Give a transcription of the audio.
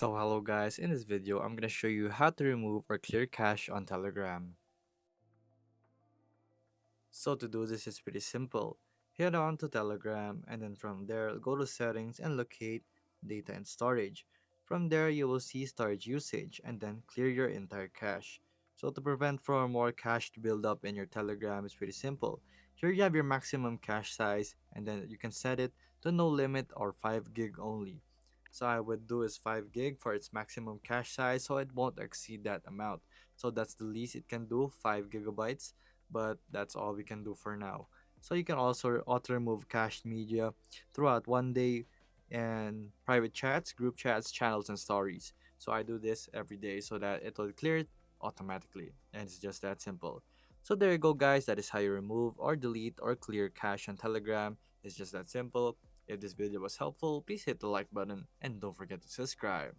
So hello guys, in this video I'm gonna show you how to remove or clear cache on Telegram. So to do this is pretty simple. Head on to Telegram and then from there go to settings and locate data and storage. From there you will see storage usage and then clear your entire cache. So to prevent from more cache to build up in your Telegram is pretty simple. Here you have your maximum cache size and then you can set it to no limit or 5 gig only. So I would do is 5 gig for its maximum cache size so it won't exceed that amount. So that's the least it can do, 5 gigabytes, but that's all we can do for now. So you can also auto remove cached media throughout one day and private chats, group chats, channels, and stories. So I do this every day so that it will clear it automatically. And it's just that simple. So there you go guys, that is how you remove or delete or clear cache on Telegram. It's just that simple. If this video was helpful, please hit the like button and don't forget to subscribe.